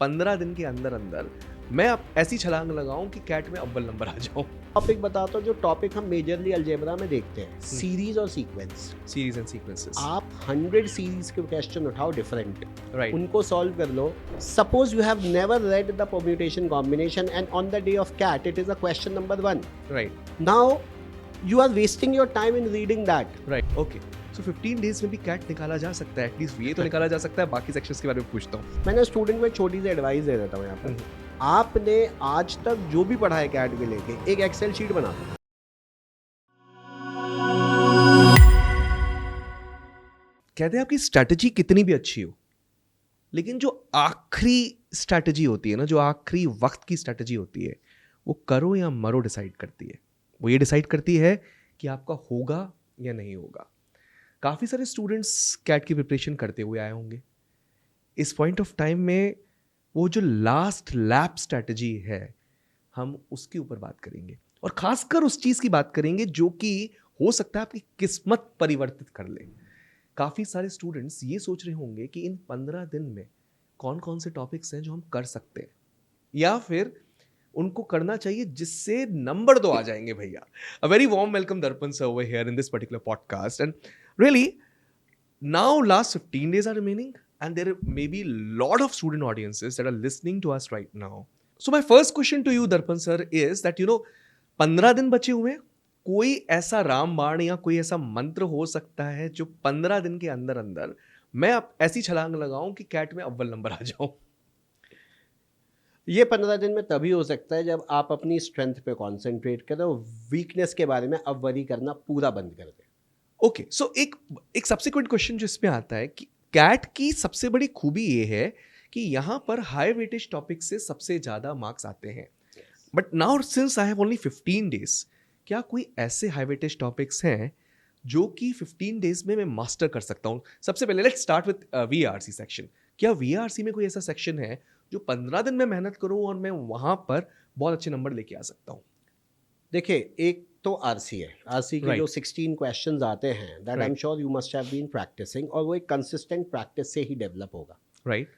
15 दिन के अंदर अंदर मैं अब ऐसी छलांग लगाऊं कि कैट में अव्वल नंबर आ जाऊं। टॉपिक बताता हूँ जो टॉपिक हम मेजरली अलजेब्रा में देखते हैं, सीरीज और सीक्वेंस। Series and sequences. आप 100 सीरीज के क्वेश्चन उठाओ डिफरेंट, राइट। उनको सॉल्व कर लो। Suppose you have never read the permutation combination and on the day of CAT it is a question number 1. Right. Now you are wasting your time in reading that. Right. Okay, so 15 days में भी cat निकाला जा सकता है, at least ये तो निकाला जा सकता है। बाकी सेक्शंस के बारे में पूछता हूँ। मैंने स्टूडेंट को एक छोटी सी एडवाइस दे देता हूँ यहाँ पर। आपने आज तक जो भी पढ़ा है कैट के लेके एक एक्सेल शीट बना दो। कहते हैं आपकी स्ट्रैटेजी कितनी भी अच्छी हो, लेकिन जो आखिरी स्ट्रैटेजी होती है ना, जो आखिरी वक्त की स्ट्रैटेजी होती है, वो करो या मरो डिसाइड करती है। वो ये डिसाइड करती है कि आपका होगा या नहीं होगा। काफ़ी सारे स्टूडेंट्स कैट की प्रिपरेशन करते हुए आए होंगे। इस पॉइंट ऑफ टाइम में वो जो लास्ट लैप स्ट्रैटेजी है, हम उसके ऊपर बात करेंगे, और खासकर उस चीज़ की बात करेंगे जो कि हो सकता है आपकी किस्मत परिवर्तित कर ले। काफ़ी सारे स्टूडेंट्स ये सोच रहे होंगे कि इन 15 दिन में कौन कौन से टॉपिक्स हैं जो हम कर सकते हैं, या फिर उनको करना चाहिए जिससे नंबर तो आ जाएंगे भैया। अ वेरी वार्म वेलकम दर्पण sir over here in this particular podcast, and really now last 15 days are remaining and there may be lot of student audiences that are listening to us right now. So my first question to you Darpan sir is that 15 दिन बचे हुए हैं, कोई ऐसा रामबाण या कोई ऐसा मंत्र हो सकता है जो 15 दिन के अंदर अंदर मैं अब ऐसी छलांग लगाऊं कि कैट में अव्वल नंबर आ जाऊं? ये 15 दिन में तभी हो सकता है जब आप अपनी स्ट्रेंथ पे कॉन्सेंट्रेट करो, वीकनेस के बारे में अब वरी करना पूरा बंद कर दें। ओके, सो एक सब्सिक्वेंट क्वेश्चन जो इसमें आता है कि कैट की सबसे बड़ी खूबी ये है कि यहाँ पर हाई वेटेज टॉपिक से सबसे ज़्यादा मार्क्स आते हैं, but now since I have only 15 days, क्या कोई ऐसे हाई वेटेज टॉपिक्स हैं जो कि 15 डेज में मैं मास्टर कर सकता हूँ? सबसे पहले let's start with VRC section. क्या VRC में कोई ऐसा सेक्शन है जो 15 दिन में मेहनत करूँ और मैं वहाँ पर बहुत अच्छे नंबर लेके आ सकता हूँ? देखिए, एक तो आरसी है। आरसी के जो 16 क्वेश्चंस आते हैं, that I am sure you must have been practising, और वो एक कंसिस्टेंट प्रैक्टिस से ही डेवलप होगा। Right.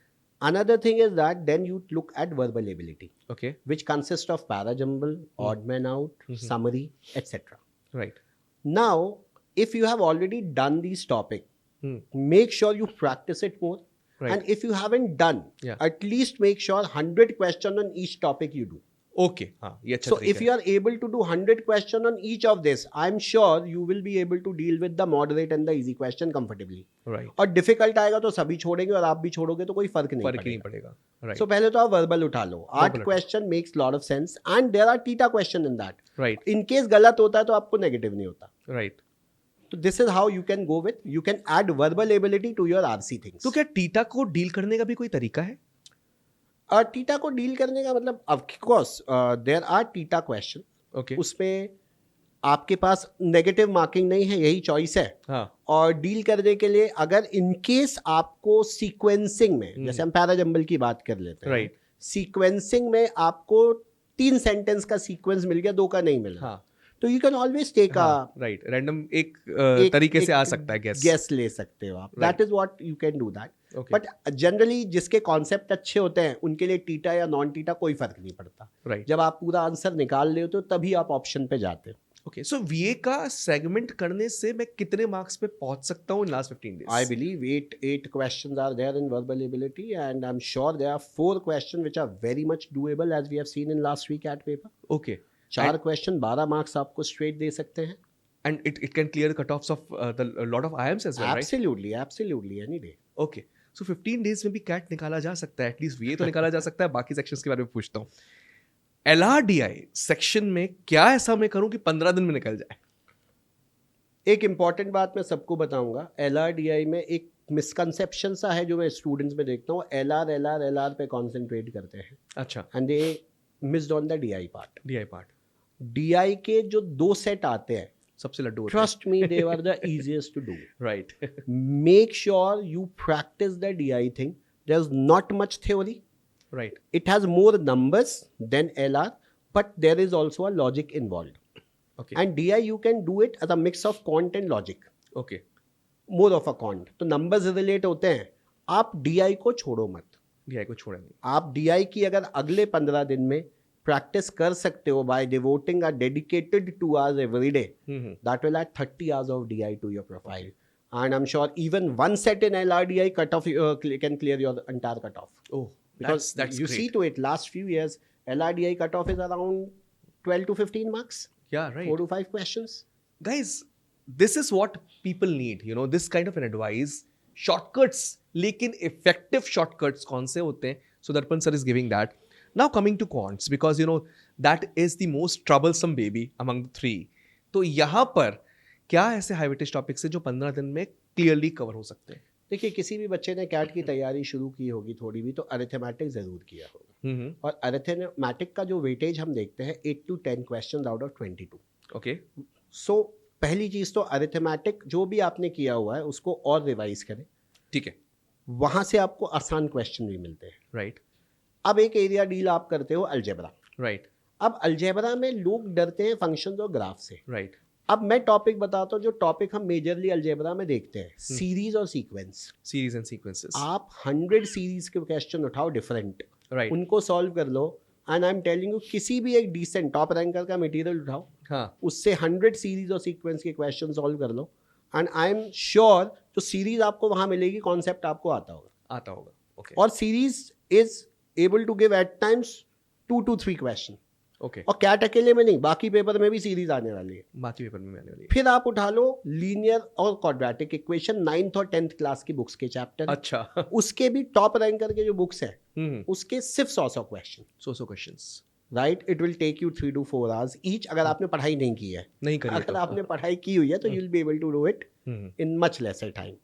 Another thing is that then you look at verbal ability, Okay. which consists of parajumble, odd man out, summary, etc. Right. Now, if you have already done these topics, make sure you practice it more. Right. And if you haven't done, Yeah. at least make sure 100 questions on each topic you do. Okay. हाँ, ये अच्छा So तरीका if है। you are able to do 100 questions on each of this, I'm sure you will be able to deal with the moderate and the easy question comfortably. Right. और difficult आएगा तो सभी छोड़ेंगे और आप भी छोड़ोगे तो कोई फर्क नहीं नहीं पड़ेगा। Right. So पहले तो आप वर्बल उठा लो। 8 question makes lot of sense and there are TITA question in that. Right. In case गलत होता है तो आपको नेगेटिव नहीं होता। Right. तो this is how you can go with, you can add verbal ability to your RC things. तो क्या टीटा को डील करने का भी कोई तरीका है? टीटा को डील करने का मतलब of course there are TITA question. Okay. उसमें आपके पास नेगेटिव मार्किंग नहीं है, यही चॉइस है। हाँ। और डील करने के लिए अगर इन केस आपको सीक्वेंसिंग में, जैसे हम पैराजंबल की बात कर लेते हैं, राइट। सीक्वेंसिंग में आपको 3 सेंटेंस का सीक्वेंस मिल गया, 2 का नहीं मिला, हाँ। तो you can always take right, random एक तरीके से आ सकता है गेस ले सकते हो आप। That is what you can do that. But generally जिसके कॉन्सेप्ट अच्छे होते हैं उनके लिए टीटा या नॉन टीटा कोई फर्क नहीं पड़ता। राइट। जब आप पूरा आंसर निकाल ले हो तो तभी आप ऑप्शन पे जाते हो। ओके, सो VA का सेगमेंट करने से मैं कितने मार्क्स पे पहुंच सकता हूँ in last 15 days? I believe 8 questions are there in verbal ability, and I'm sure there are 4 questions which are very much doable as we have seen in last week at paper. Okay. 4 question 12 marks आपको straight दे सकते हैं। And it can clear the cutoffs of a lot of IIMs as well, right? Absolutely, any day. Okay. So 15 days में भी cat निकाला जा सकता है, at least VA तो निकाला जा सकता है। बाकी सेक्शंस के बारे में पूछता हूँ। LRDI सेक्शन में क्या ऐसा मैं करूं कि 15 दिन में निकल जाए? एक इंपॉर्टेंट बात मैं सबको बताऊंगा। LRDI में एक मिसकंसेप्शन सा है जो मैं स्टूडेंट्स में देखता हूँ। LR पे कॉन्सेंट्रेट करते हैं। अच्छा। And they missed on the DI part. DI part. DI के जो 2 सेट आते हैं, सबसे लड्डू होते हैं। Trust me, they are the easiest to do. Right. Make sure you practice the DI thing. There's not much theory. Right. It has more numbers than LR, but there is also a logic involved. Okay. And DI you can do it as a mix of quant and logic. Okay. More of a quant. तो numbers relate होते हैं, आप DI को छोड़ो मत। DI को छोड़ा नहीं. आप DI की अगर अगले 15 दिन में प्रैक्टिस कर सकते हो by devoting a dedicated 2 hours every day, that will add 30 hours of DI to your profile. And I'm sure even one set in LRDI cutoff can clear your entire cutoff. Oh, Because that's you great. see to it, last few years, LRDI cutoff is around 12 to 15 marks, Yeah, right. 4 to 5 questions. Guys, this is what people need, you know, this kind of an advice. Shortcuts, लेकिन effective shortcuts कौन से होते हैं? So Darpan sir is giving that. Now coming to cons, because you know that is the most troublesome baby among the three. तो यहाँ पर क्या ऐसे high weightage topics है जो 15 दिन में clearly cover हो सकते हैं? देखिए, किसी भी बच्चे ने कैट की तैयारी शुरू की होगी थोड़ी भी, तो अरिथमेटिक ज़रूर किया होगा. और अरिथमेटिक का जो वेटेज हम देखते हैं 8 to 10 question out of 22. Okay. सो पहली चीज़ तो अरिथमेटिक जो भी आपने किया हुआ है उसको और रिवाइज करें. ठीक है. वहाँ से आपको आसान क्वेश्चन भी मिलते हैं. Right. अब एक एरिया डील आप करते हो अलजेब्रा. Right. अब अलजेब्रा में लोग डरते हैं फंक्शंस और ग्राफ से. Right. अब मैं टॉपिक बताता हूँ जो टॉपिक हम मेजरली अलजेब्रा में देखते हैं, सीरीज और सीक्वेंस. Series and sequences. आप 100 सीरीज के क्वेश्चन उठाओ डिफरेंट, Right. उनको सॉल्व कर लो. And I am telling you, किसी भी एक डिसेंट टॉप रैंकर का मटेरियल उठाओ, हाँ. उससे 100 सीरीज और सीक्वेंस के क्वेश्चन सॉल्व कर लो. एंड आई एम श्योर जो सीरीज आपको वहाँ मिलेगी, कॉन्सेप्ट आपको आता होगा. आता होगा. Okay. और series is able to give at times 2 to 3 question. Okay. और कैट अकेले में नहीं, बाकी पेपर में भी सीरीज आने वाली है. बाकी पेपर में आने वाली है. फिर आप उठा लो लीनियर और क्वाड्रेटिक इक्वेशन 9th और 10th क्लास की बुक्स के चैप्टर. अच्छा. उसके भी टॉप रैंकर के जो बुक्स हैं, हम्म. उसके सिर्फ 100 question. So questions. Right, it will take you 3 to 4 hours each. अगर आपने पढ़ाई नहीं की है, नहीं करिए अगर तो. आपने पढ़ाई की हुई है तो you will be able to do it hmm. In much lesser time.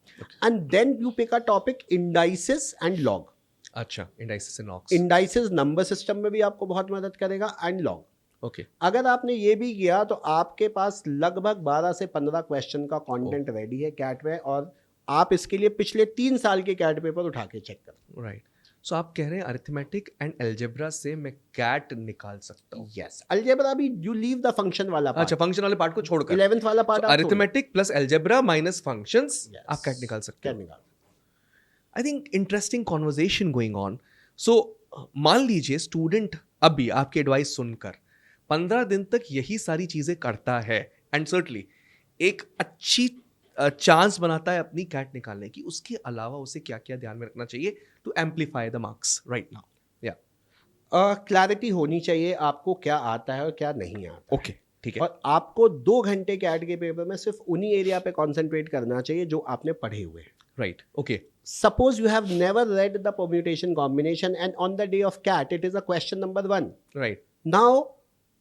And then you pick a topic indices and log. अच्छा. Indices and logs. Indices number system में भी आपको बहुत मदद करेगा, एंड लॉग. Okay. अगर आपने ये भी किया तो आपके पास लगभग 12 से 15 क्वेश्चन का कंटेंट रेडी है कैट में. और आप इसके लिए पिछले 3 साल के कैट पेपर उठा के चेक करें. Right. So आप कह रहे हैं अरिथमेटिक एंड अलजेब्रा से मैं कैट निकाल सकता हूँ. यस, अलजेब्रा भी यू लीव द फंक्शन वाला पार्ट. अच्छा, फंक्शन वाले पार्ट को छोड़कर 11th वाला part arithmetic plus algebra minus functions, आप कैट निकाल सकते क्या हैं. निकाल. I think interesting conversation going on. So मान लीजिए स्टूडेंट अभी आपकी एडवाइस सुनकर 15 दिन तक यही सारी चीजें करता है एंड सर्टनली एक अच्छी चांस बनाता है अपनी कैट निकालने की. उसके अलावा उसे क्या क्या ध्यान में रखना चाहिए to amplify the marks right now? या क्लैरिटी होनी चाहिए आपको क्या आता है और क्या नहीं आता. ओके, ठीक है. और आपको 2 घंटे कैट के पेपर में सिर्फ उन्हीं एरिया पे कॉन्सेंट्रेट करना चाहिए जो आपने पढ़े हुए हैं. Right. Okay. Suppose you have never read the permutation combination and on the day of CAT it is a question number 1. Right. Now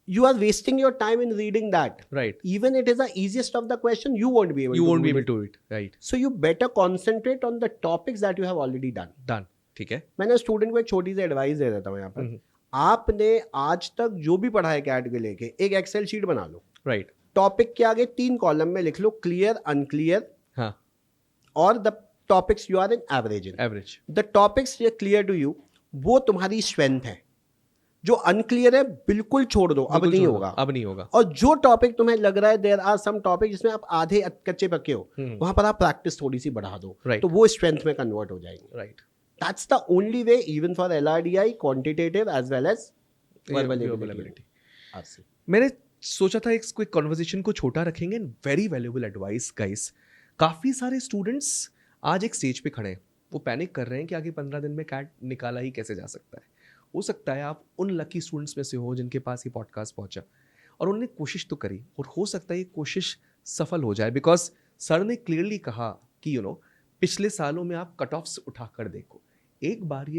you are wasting your time in reading that. Right. Even it is the easiest of the question, you won't be able You to won't do be able it. to do it. Right. So you better concentrate on the topics that you have already done. Done. ठीक है. मैंने student को एक छोटी सी advice दे देता हूँ यहाँ पर. आपने आज तक जो भी पढ़ा है कैट के लेके एक एक्सेल शीट बना लो. राइट. टॉपिक के आगे 3 कॉलम में लिख लो क्लियर, अनक्लियर हाँ. और the topics you are in average in. Average. The topics ये क्लियर टू यू, वो तुम्हारी स्ट्रेंथ है. जो अनक्लियर है बिल्कुल छोड़ दो, अब नहीं होगा. अब नहीं होगा. और जो टॉपिक तुम्हें लग रहा है देयर आर सम टॉपिक जिसमें आप आधे कच्चे पक्के हो, वहां पर आप प्रैक्टिस थोड़ी सी बढ़ा दो. Right. तो वो स्ट्रेंथ में कन्वर्ट हो जाएंगे. Right. That's the only way even for LRDI, quantitative as well as verbal ability. मैंने सोचा था एक क्विक कॉन्वर्सेशन को छोटा रखेंगे. Very valuable advice guys. काफ़ी सारे स्टूडेंट्स आज एक स्टेज पे खड़े हैं, वो पैनिक कर रहे हैं कि आगे 15 दिन में कैट निकाला ही कैसे जा सकता है. हो सकता है आप उन लकी स्टूडेंट्स में से हो जिनके पास ये पॉडकास्ट पहुंचा और उन्होंने कोशिश तो करी, और हो सकता है ये कोशिश सफल हो जाए. बिकॉज सर ने क्लियरली कहा कि पिछले सालों में आप कट ऑफ्स उठा कर देखो. एक बार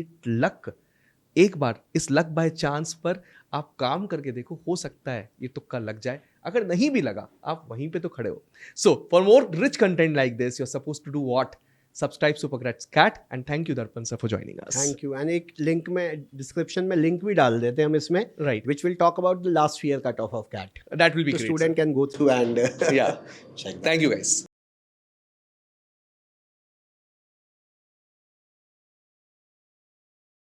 इस लक बाय चांस पर आप काम करके देखो, हो सकता है ये तुक्का लग जाए. अगर नहीं भी लगा, आप वहीं पे तो खड़े हो. So for more rich content like this you are supposed to do what? Subscribe Supercats Cat, and thank you Darpan sir for joining us. Thank you. And एक लिंक में डिस्क्रिप्शन में लिंक भी डाल देते हैं हम इसमें, Right. which will talk about the last year cut off of CAT. That will be So great. student can go through and Yeah. check that. Thank you guys.